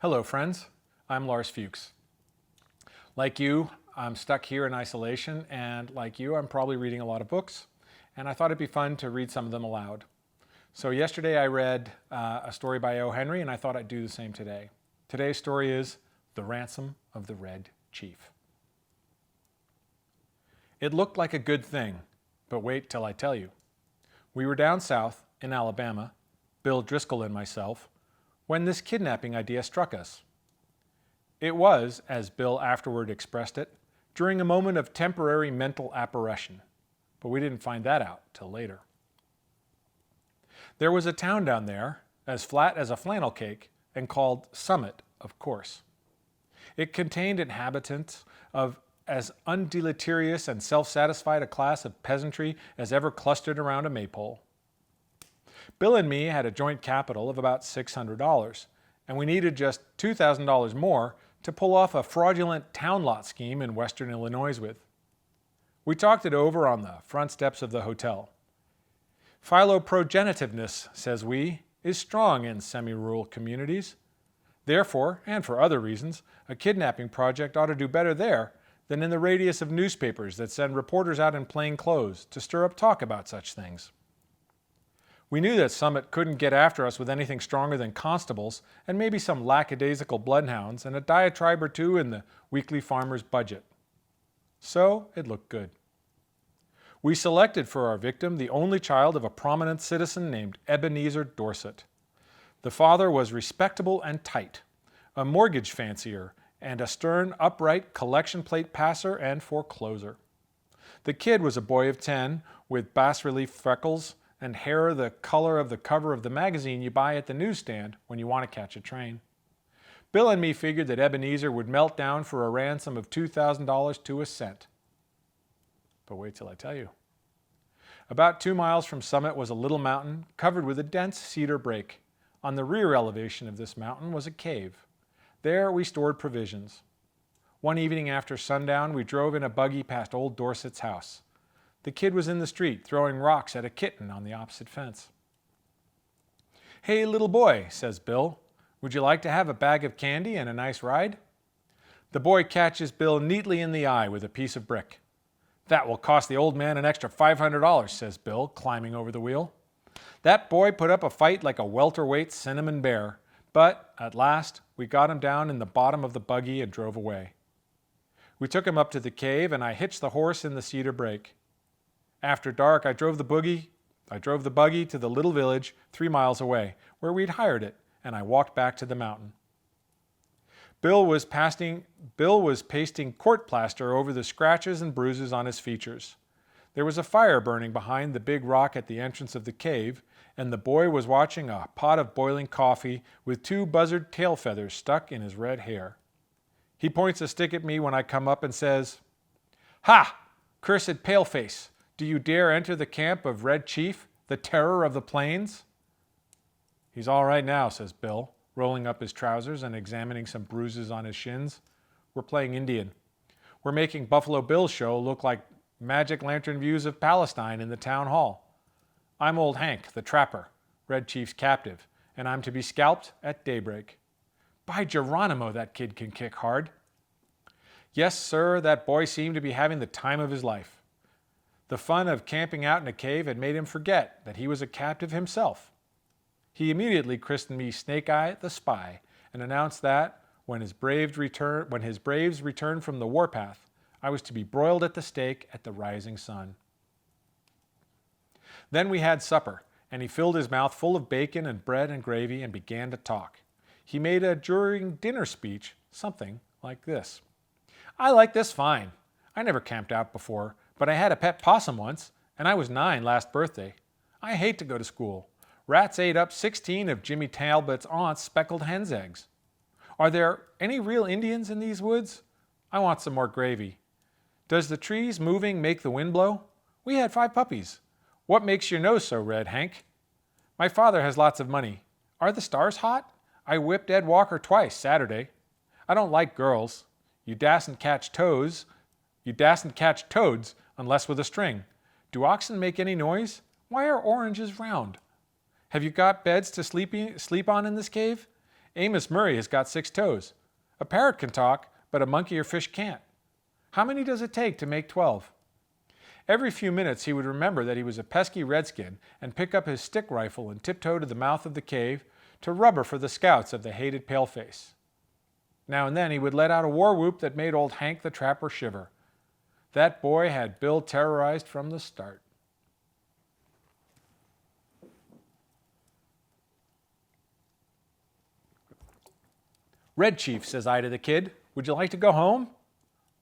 Hello, friends. I'm Lars Fuchs. Like you, I'm stuck here in isolation, and like you, I'm probably reading a lot of books, and I thought it'd be fun to read some of them aloud. So yesterday I read a story by O. Henry, and I thought I'd do the same today. Today's story is The Ransom of the Red Chief. It looked like a good thing, but wait till I tell you. We were down south in Alabama, Bill Driscoll and myself, when this kidnapping idea struck us. It was, as Bill afterward expressed it, during a moment of temporary mental apparition, but we didn't find that out till later. There was a town down there, as flat as a flannel cake, and called Summit, of course. It contained inhabitants of as undeleterious and self-satisfied a class of peasantry as ever clustered around a maypole. Bill and me had a joint capital of about $600, and we needed just $2,000 more to pull off a fraudulent town lot scheme in western Illinois with. We talked it over on the front steps of the hotel. Philoprogenitiveness, says we, is strong in semi-rural communities. Therefore, and for other reasons, a kidnapping project ought to do better there than in the radius of newspapers that send reporters out in plain clothes to stir up talk about such things. We knew that Summit couldn't get after us with anything stronger than constables and maybe some lackadaisical bloodhounds and a diatribe or two in the weekly farmer's budget. So it looked good. We selected for our victim the only child of a prominent citizen named Ebenezer Dorset. The father was respectable and tight, a mortgage fancier, and a stern, upright collection plate passer and forecloser. The kid was a boy of 10 with bas-relief freckles and hair the color of the cover of the magazine you buy at the newsstand when you want to catch a train. Bill and me figured that Ebenezer would melt down for a ransom of $2,000 to a cent. But wait till I tell you. About 2 miles from Summit was a little mountain covered with a dense cedar brake. On the rear elevation of this mountain was a cave. There we stored provisions. One evening after sundown, we drove in a buggy past old Dorset's house. The kid was in the street throwing rocks at a kitten on the opposite fence. "Hey, little boy," says Bill, "would you like to have a bag of candy and a nice ride?" The boy catches Bill neatly in the eye with a piece of brick. "That will cost the old man an extra $500, says Bill, climbing over the wheel. That boy put up a fight like a welterweight cinnamon bear, but at last we got him down in the bottom of the buggy and drove away. We took him up to the cave and I hitched the horse in the cedar brake. After dark, I drove the buggy to the little village 3 miles away, where we'd hired it, and I walked back to the mountain. Bill was pasting court plaster over the scratches and bruises on his features. There was a fire burning behind the big rock at the entrance of the cave, and the boy was watching a pot of boiling coffee with 2 buzzard tail feathers stuck in his red hair. He points a stick at me when I come up and says, 'Ha! Cursed paleface! Do you dare enter the camp of Red Chief, the terror of the plains?' 'He's all right now,' says Bill, rolling up his trousers and examining some bruises on his shins. 'We're playing Indian. We're making Buffalo Bill's show look like magic lantern views of Palestine in the town hall. I'm old Hank, the trapper, Red Chief's captive, and I'm to be scalped at daybreak. By Geronimo, that kid can kick hard.' Yes, sir, that boy seemed to be having the time of his life. The fun of camping out in a cave had made him forget that he was a captive himself. He immediately christened me Snake Eye the Spy and announced that, when his braves returned from the warpath, I was to be broiled at the stake at the rising sun. Then we had supper, and he filled his mouth full of bacon and bread and gravy and began to talk. He made a during dinner speech, something like this. 'I like this fine. I never camped out before, but I had a pet possum once, and I was 9 last birthday. I hate to go to school. Rats ate up 16 of Jimmy Talbot's aunt's speckled hen's eggs. Are there any real Indians in these woods? I want some more gravy. Does the trees moving make the wind blow? We had 5 puppies. What makes your nose so red, Hank? My father has lots of money. Are the stars hot? I whipped Ed Walker twice Saturday. I don't like girls. You dasn't catch toads unless with a string. Do oxen make any noise? Why are oranges round? Have you got beds to sleep on in this cave? Amos Murray has got 6 toes. A parrot can talk, but a monkey or fish can't. How many does it take to make 12? Every few minutes he would remember that he was a pesky redskin and pick up his stick rifle and tiptoe to the mouth of the cave to rubber for the scouts of the hated paleface. Now and then he would let out a war whoop that made old Hank the Trapper shiver. That boy had Bill terrorized from the start. "Red Chief," says I to the kid, "would you like to go home?"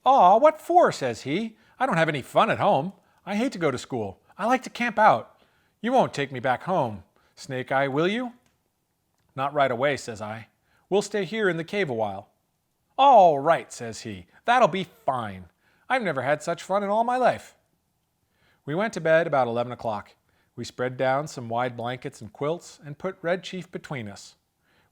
"Aw, what for?" says he. "I don't have any fun at home. I hate to go to school. I like to camp out. You won't take me back home, Snake Eye, will you?" "Not right away," says I. "We'll stay here in the cave a while." "All right," says he. "That'll be fine. I've never had such fun in all my life." We went to bed about 11 o'clock. We spread down some wide blankets and quilts and put Red Chief between us.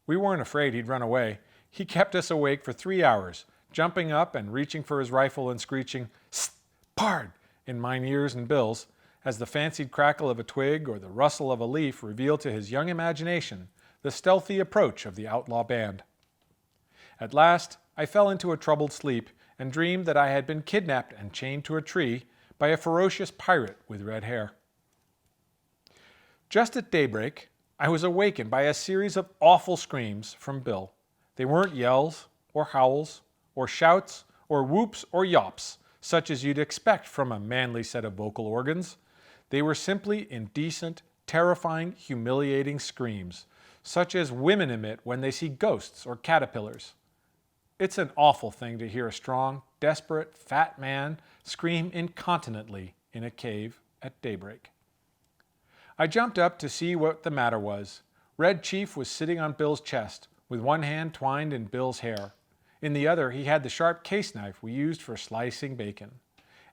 We weren't afraid he'd run away. He kept us awake for 3 hours, jumping up and reaching for his rifle and screeching, "Sst, pard," in mine ears and Bill's, as the fancied crackle of a twig or the rustle of a leaf revealed to his young imagination the stealthy approach of the outlaw band. At last, I fell into a troubled sleep and dreamed that I had been kidnapped and chained to a tree by a ferocious pirate with red hair. Just at daybreak, I was awakened by a series of awful screams from Bill. They weren't yells, or howls, or shouts, or whoops, or yawps, such as you'd expect from a manly set of vocal organs. They were simply indecent, terrifying, humiliating screams, such as women emit when they see ghosts or caterpillars. It's an awful thing to hear a strong, desperate, fat man scream incontinently in a cave at daybreak. I jumped up to see what the matter was. Red Chief was sitting on Bill's chest, with one hand twined in Bill's hair. In the other, he had the sharp case knife we used for slicing bacon.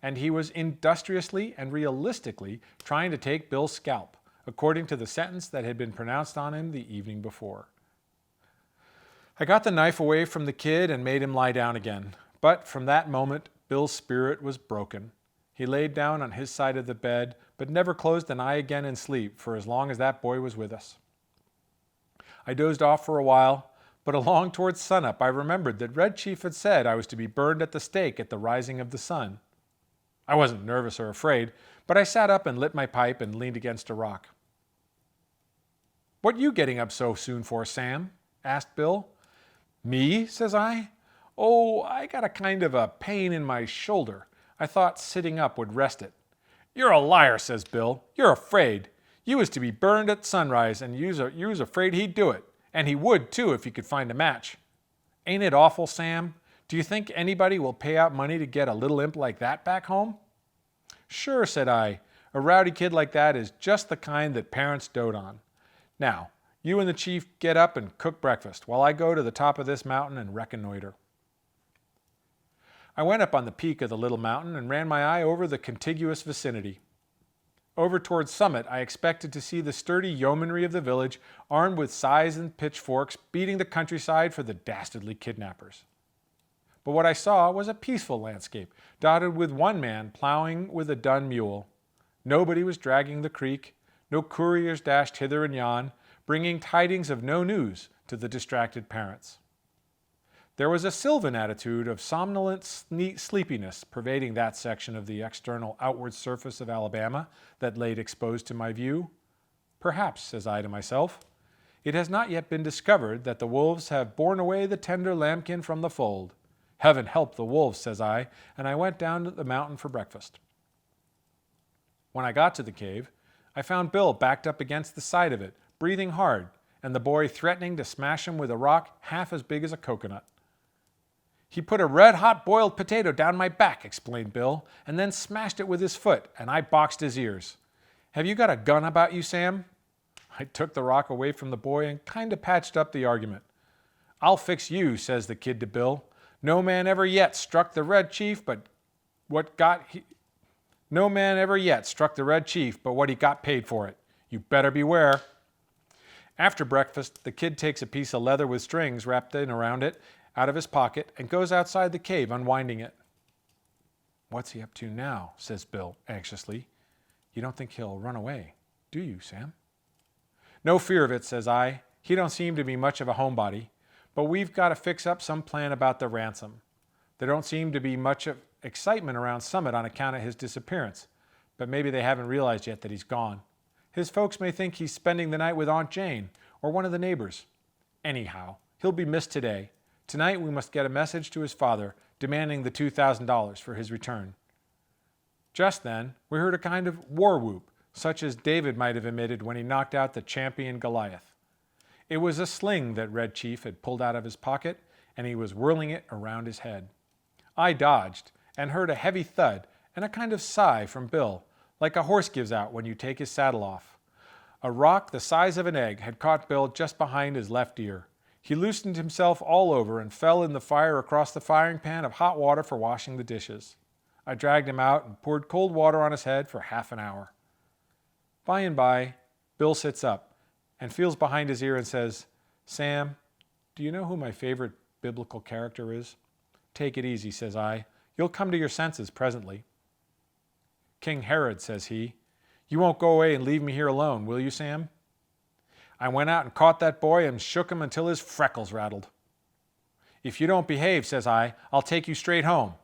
And he was industriously and realistically trying to take Bill's scalp, according to the sentence that had been pronounced on him the evening before. I got the knife away from the kid and made him lie down again. But from that moment, Bill's spirit was broken. He laid down on his side of the bed, but never closed an eye again in sleep for as long as that boy was with us. I dozed off for a while, but along towards sunup I remembered that Red Chief had said I was to be burned at the stake at the rising of the sun. I wasn't nervous or afraid, but I sat up and lit my pipe and leaned against a rock. "What you getting up so soon for, Sam?" asked Bill. "Me?" says I. "Oh, I got a kind of a pain in my shoulder. I thought sitting up would rest it." "You're a liar," says Bill. "You're afraid. You was to be burned at sunrise, and you was afraid he'd do it. And he would, too, if he could find a match. Ain't it awful, Sam? Do you think anybody will pay out money to get a little imp like that back home?" "Sure," said I. "A rowdy kid like that is just the kind that parents dote on. Now, you and the Chief get up and cook breakfast, while I go to the top of this mountain and reconnoiter." I went up on the peak of the little mountain and ran my eye over the contiguous vicinity. Over towards summit, I expected to see the sturdy yeomanry of the village, armed with scythes and pitchforks, beating the countryside for the dastardly kidnappers. But what I saw was a peaceful landscape, dotted with one man plowing with a dun mule. Nobody was dragging the creek. No couriers dashed hither and yon, bringing tidings of no news to the distracted parents. There was a sylvan attitude of somnolent sleepiness pervading that section of the external outward surface of Alabama that laid exposed to my view. "Perhaps," says I to myself, "it has not yet been discovered that the wolves have borne away the tender lambkin from the fold. Heaven help the wolves," says I, and I went down to the mountain for breakfast. When I got to the cave, I found Bill backed up against the side of it, breathing hard, and the boy threatening to smash him with a rock half as big as a coconut. "He put a red-hot boiled potato down my back," explained Bill, "and then smashed it with his foot, and I boxed his ears. Have you got a gun about you, Sam?" I took the rock away from the boy and kind of patched up the argument. "I'll fix you," says the kid to Bill. "No man ever yet struck the Red Chief, but what he got paid for it. You better beware." After breakfast, the kid takes a piece of leather with strings wrapped in around it out of his pocket and goes outside the cave unwinding it. "What's he up to now?" says Bill anxiously. "You don't think he'll run away, do you, Sam?" "No fear of it," says I. "He don't seem to be much of a homebody. but we've got to fix up some plan about the ransom. There don't seem to be much of excitement around Summit on account of his disappearance, but maybe they haven't realized yet that he's gone. His folks may think he's spending the night with Aunt Jane or one of the neighbors. Anyhow, he'll be missed today. Tonight we must get a message to his father demanding the $2,000 for his return. Just then, we heard a kind of war whoop, such as David might have emitted when he knocked out the champion Goliath. It was a sling that Red Chief had pulled out of his pocket, and he was whirling it around his head. I dodged and heard a heavy thud and a kind of sigh from Bill, like a horse gives out when you take his saddle off. A rock the size of an egg had caught Bill just behind his left ear. He loosened himself all over and fell in the fire across the frying pan of hot water for washing the dishes. I dragged him out and poured cold water on his head for half an hour. By and by, Bill sits up and feels behind his ear and says, "Sam, do you know who my favorite biblical character is?" "Take it easy," says I. "You'll come to your senses presently." "King Herod," says he. "You won't go away and leave me here alone, will you, Sam?" I went out and caught that boy and shook him until his freckles rattled. "If you don't behave," says I, "I'll take you straight home.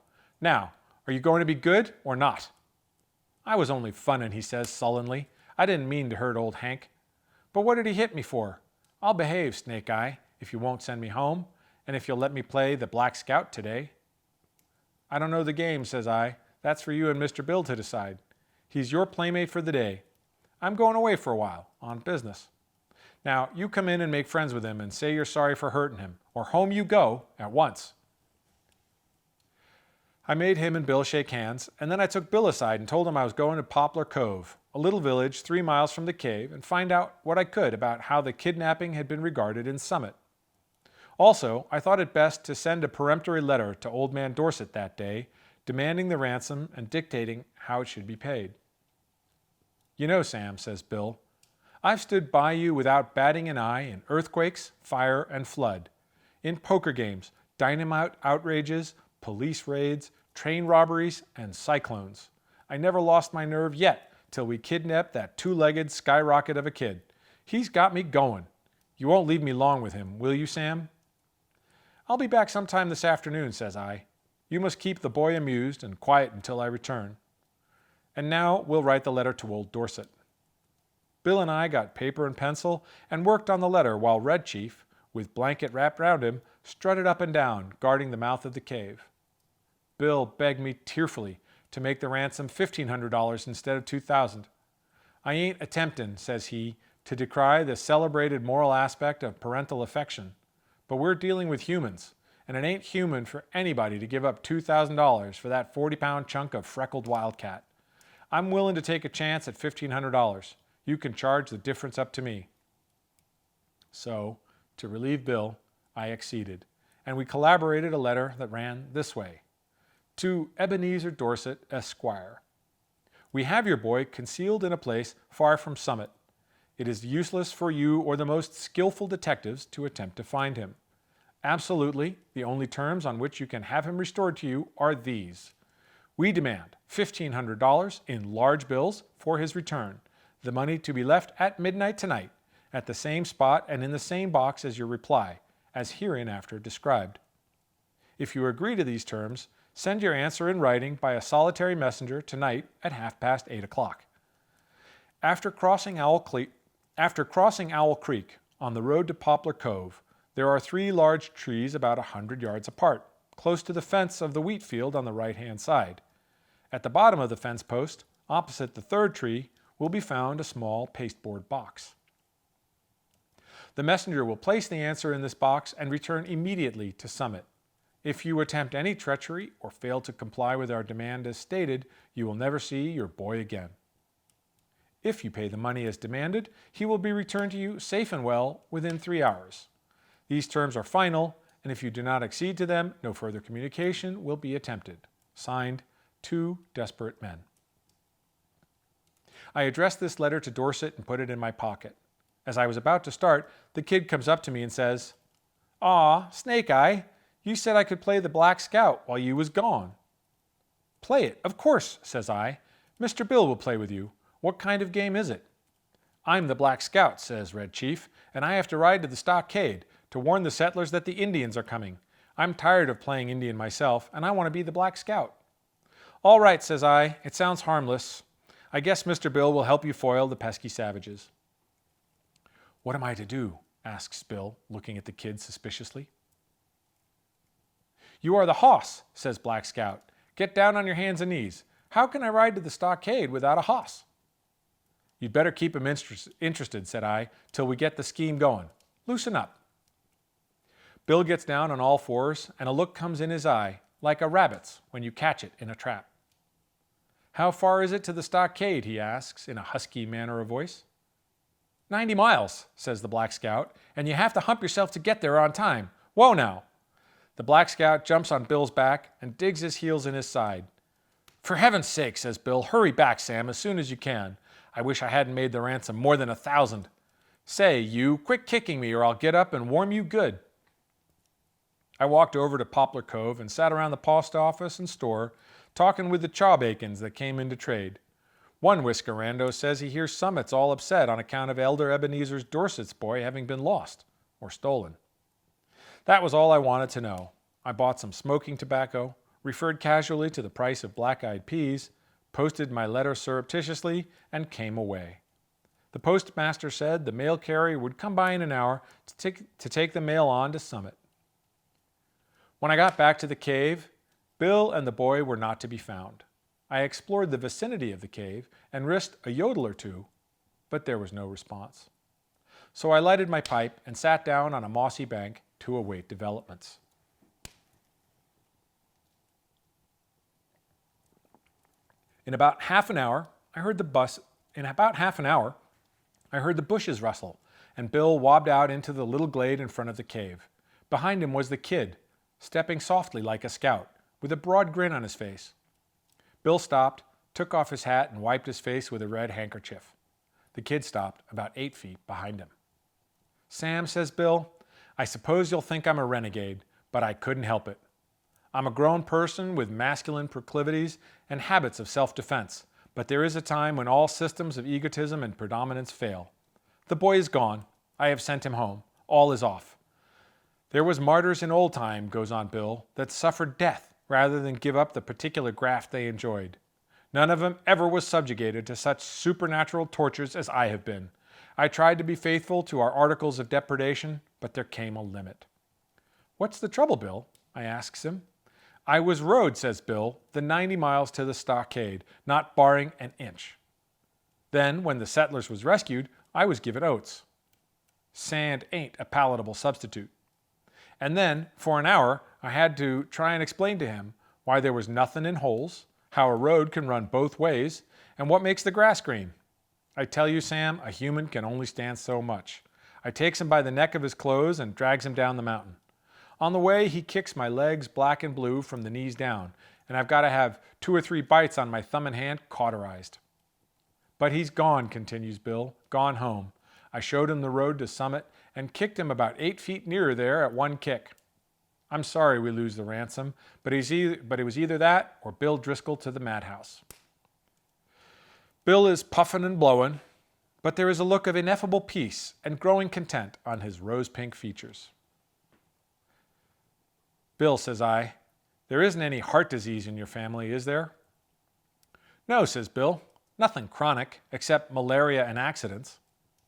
Now, are you going to be good or not?" "I was only funnin'," he says sullenly. "I didn't mean to hurt old Hank." "But what did he hit me for?" "I'll behave, Snake Eye, if you won't send me home, and if you'll let me play the Black Scout today." "I don't know the game," says I. "That's for you and Mr. Bill to decide. He's your playmate for the day. I'm going away for a while, on business. Now, you come in and make friends with him and say you're sorry for hurting him, or home you go at once." I made him and Bill shake hands, and then I took Bill aside and told him I was going to Poplar Cove, a little village 3 miles from the cave, and find out what I could about how the kidnapping had been regarded in Summit. Also, I thought it best to send a peremptory letter to Old Man Dorset that day, demanding the ransom and dictating how it should be paid. "You know, Sam," says Bill, "I've stood by you without batting an eye in earthquakes, fire, and flood, in poker games, dynamite outrages, police raids, train robberies, and cyclones. I never lost my nerve yet till we kidnapped that two-legged skyrocket of a kid. He's got me going. You won't leave me long with him, will you, Sam?" "I'll be back sometime this afternoon," says I. "You must keep the boy amused and quiet until I return. And now we'll write the letter to old Dorset." Bill and I got paper and pencil and worked on the letter while Red Chief, with blanket wrapped round him, strutted up and down, guarding the mouth of the cave. Bill begged me tearfully to make the ransom $1,500 instead of $2,000. "I ain't attemptin'," says he, "to decry the celebrated moral aspect of parental affection, but we're dealing with humans, and it ain't human for anybody to give up $2,000 for that 40-pound chunk of freckled wildcat. I'm willing to take a chance at $1,500. You can charge the difference up to me." So, to relieve Bill, I acceded, and we collaborated a letter that ran this way: "To Ebenezer Dorset, Esquire. We have your boy concealed in a place far from Summit. It is useless for you or the most skillful detectives to attempt to find him. Absolutely, the only terms on which you can have him restored to you are these. We demand $1,500 in large bills for his return, the money to be left at midnight tonight, at the same spot and in the same box as your reply, as hereinafter described. If you agree to these terms, send your answer in writing by a solitary messenger tonight at 8:30. After crossing Owl Creek on the road to Poplar Cove, there are 3 large trees about 100 yards apart, close to the fence of the wheat field on the right-hand side. At the bottom of the fence post, opposite the 3rd tree, will be found a small pasteboard box. The messenger will place the answer in this box and return immediately to Summit. If you attempt any treachery or fail to comply with our demand as stated, you will never see your boy again. If you pay the money as demanded, he will be returned to you safe and well within 3 hours. These terms are final, and if you do not accede to them, no further communication will be attempted. Signed, 2 desperate men." I addressed this letter to Dorset and put it in my pocket. As I was about to start, the kid comes up to me and says, "Aw, Snake Eye, you said I could play the Black Scout while you was gone." "Play it, of course," says I. "Mr. Bill will play with you. What kind of game is it?" "I'm the Black Scout," says Red Chief, "and I have to ride to the stockade to warn the settlers that the Indians are coming. I'm tired of playing Indian myself, and I want to be the Black Scout." "All right," says I. "It sounds harmless. I guess Mr. Bill will help you foil the pesky savages." "What am I to do?" asks Bill, looking at the kid suspiciously. "You are the hoss," says Black Scout. "Get down on your hands and knees. How can I ride to the stockade without a hoss?" "You'd better keep him interested," said I, "till we get the scheme going. Loosen up." Bill gets down on all fours, and a look comes in his eye, like a rabbit's when you catch it in a trap. "How far is it to the stockade?" he asks in a husky manner of voice. 90 miles, says the Black Scout, "and you have to hump yourself to get there on time. Whoa now." The Black Scout jumps on Bill's back and digs his heels in his side. "For heaven's sake," says Bill, "hurry back, Sam, as soon as you can. I wish I hadn't made the ransom more than 1,000. Say, you, quit kicking me or I'll get up and warm you good." I walked over to Poplar Cove and sat around the post office and store, talking with the chawbacons that came in to trade. One whiskerando says he hears Summit's all upset on account of Elder Ebenezer's Dorset's boy having been lost or stolen. That was all I wanted to know. I bought some smoking tobacco, referred casually to the price of black-eyed peas, posted my letter surreptitiously, and came away. The postmaster said the mail carrier would come by in an hour to take the mail on to Summit. When I got back to the cave, Bill and the boy were not to be found. I explored the vicinity of the cave and risked a yodel or two, but there was no response. So I lighted my pipe and sat down on a mossy bank to await developments. In about half an hour, I heard the bushes rustle, and Bill wobbed out into the little glade in front of the cave. Behind him was the kid, stepping softly like a scout, with a broad grin on his face. Bill stopped, took off his hat, and wiped his face with a red handkerchief. The kid stopped about 8 feet behind him. "Sam," says Bill, "I suppose you'll think I'm a renegade, but I couldn't help it. I'm a grown person with masculine proclivities and habits of self-defense, but there is a time when all systems of egotism and predominance fail. The boy is gone. I have sent him home. All is off. There was martyrs in old time," goes on Bill, "that suffered death rather than give up the particular graft they enjoyed. None of them ever was subjugated to such supernatural tortures as I have been. I tried to be faithful to our articles of depredation, but there came a limit." "What's the trouble, Bill?" I asks him. "I was rode," says Bill, "the 90 miles to the stockade, not barring an inch. Then, when the settlers was rescued, I was given oats. Sand ain't a palatable substitute. And then, for an hour, I had to try and explain to him why there was nothing in holes, how a road can run both ways, and what makes the grass green. I tell you, Sam, a human can only stand so much. I takes him by the neck of his clothes and drags him down the mountain. On the way, he kicks my legs black and blue from the knees down, and I've got to have 2 or 3 bites on my thumb and hand cauterized. But he's gone," continues Bill, "gone home. I showed him the road to Summit and kicked him about 8 feet nearer there at one kick. I'm sorry we lose the ransom, but it was either that or Bill Driscoll to the madhouse." Bill is puffing and blowing, but there is a look of ineffable peace and growing content on his rose-pink features. "Bill," says I, "there isn't any heart disease in your family, is there?" "No," says Bill, "nothing chronic, except malaria and accidents."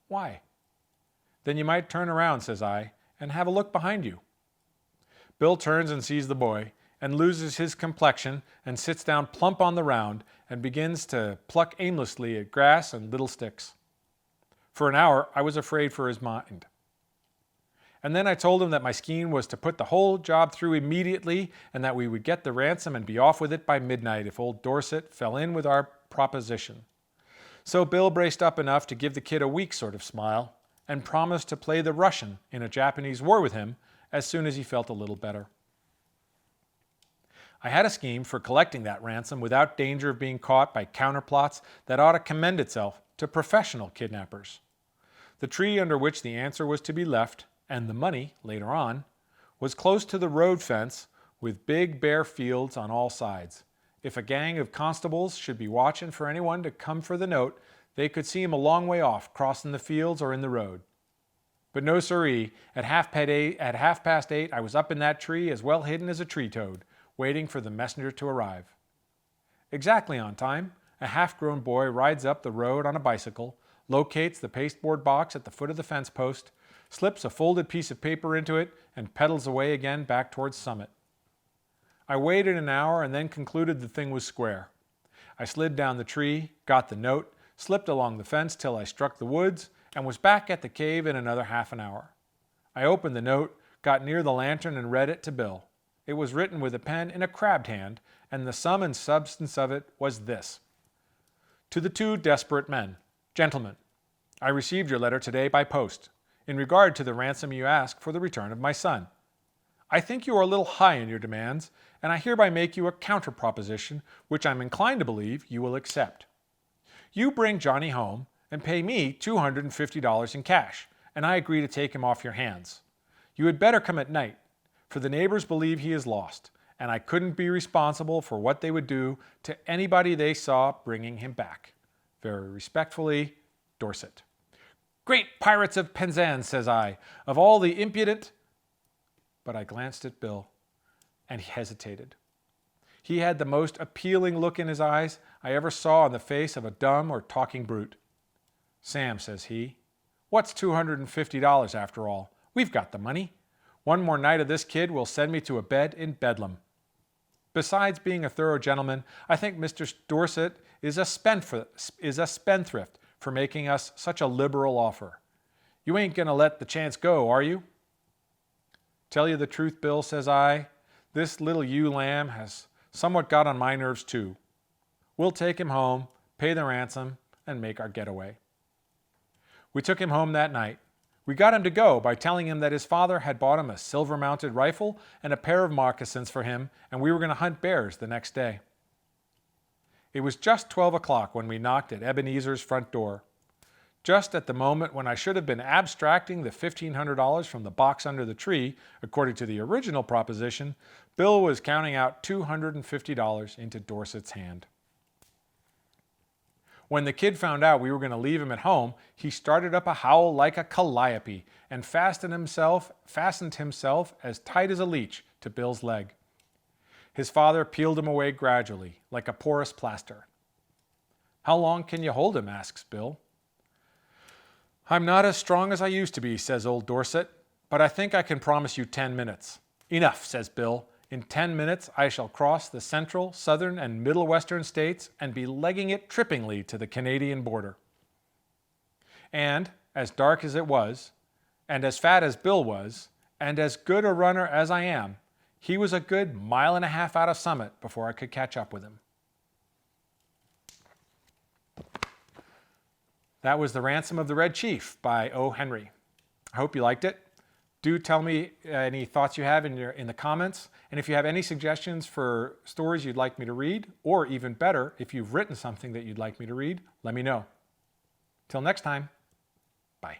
"Why?" "Then you might turn around," says I, "and have a look behind you." Bill turns and sees the boy, and loses his complexion and sits down plump on the round and begins to pluck aimlessly at grass and little sticks. For an hour I was afraid for his mind. And then I told him that my scheme was to put the whole job through immediately and that we would get the ransom and be off with it by midnight if old Dorset fell in with our proposition. So Bill braced up enough to give the kid a weak sort of smile and promised to play the Russian in a Japanese war with him as soon as he felt a little better. I had a scheme for collecting that ransom without danger of being caught by counterplots that ought to commend itself to professional kidnappers. The tree under which the answer was to be left, and the money, later on, was close to the road fence with big bare fields on all sides. If a gang of constables should be watching for anyone to come for the note, they could see him a long way off, crossing the fields or in the road. But no siree, at half past eight, I was up in that tree as well hidden as a tree toad, waiting for the messenger to arrive. Exactly on time, a half-grown boy rides up the road on a bicycle, locates the pasteboard box at the foot of the fence post, slips a folded piece of paper into it, and pedals away again back towards Summit. I waited an hour and then concluded the thing was square. I slid down the tree, got the note, slipped along the fence till I struck the woods, and was back at the cave in another half an hour. I opened the note, got near the lantern, and read it to Bill. It was written with a pen in a crabbed hand, and the sum and substance of it was this. To the two desperate men. Gentlemen, I received your letter today by post, in regard to the ransom you ask for the return of my son. I think you are a little high in your demands, and I hereby make you a counter-proposition which I'm inclined to believe you will accept. You bring Johnny home and pay me $250 in cash, and I agree to take him off your hands. You had better come at night, for the neighbors believe he is lost, and I couldn't be responsible for what they would do to anybody they saw bringing him back. Very respectfully, Dorset. Great pirates of Penzance, says I, of all the impudent... But I glanced at Bill, and he hesitated. He had the most appealing look in his eyes I ever saw on the face of a dumb or talking brute. Sam, says he, what's $250 after all? We've got the money. One more night of this kid will send me to a bed in Bedlam. Besides being a thorough gentleman, I think Mr. Dorset is a spendthrift for making us such a liberal offer. You ain't going to let the chance go, are you? Tell you the truth, Bill, says I, this little ewe lamb has somewhat got on my nerves too. We'll take him home, pay the ransom, and make our getaway. We took him home that night. We got him to go by telling him that his father had bought him a silver-mounted rifle and a pair of moccasins for him, and we were going to hunt bears the next day. It was just 12 o'clock when we knocked at Ebenezer's front door. Just at the moment when I should have been abstracting the $1,500 from the box under the tree, according to the original proposition, Bill was counting out $250 into Dorset's hand. When the kid found out we were going to leave him at home, he started up a howl like a calliope and fastened himself as tight as a leech to Bill's leg. His father peeled him away gradually, like a porous plaster. How long can you hold him? Asks Bill. I'm not as strong as I used to be, says old Dorset, but I think I can promise you 10 minutes. Enough, says Bill. In 10 minutes I shall cross the central, southern, and middle western states and be legging it trippingly to the Canadian border. And, as dark as it was, and as fat as Bill was, and as good a runner as I am, he was a good mile and a half out of Summit before I could catch up with him. That was The Ransom of the Red Chief by O. Henry. I hope you liked it. Do tell me any thoughts you have in the comments. And if you have any suggestions for stories you'd like me to read, or even better, if you've written something that you'd like me to read, let me know. Till next time, bye.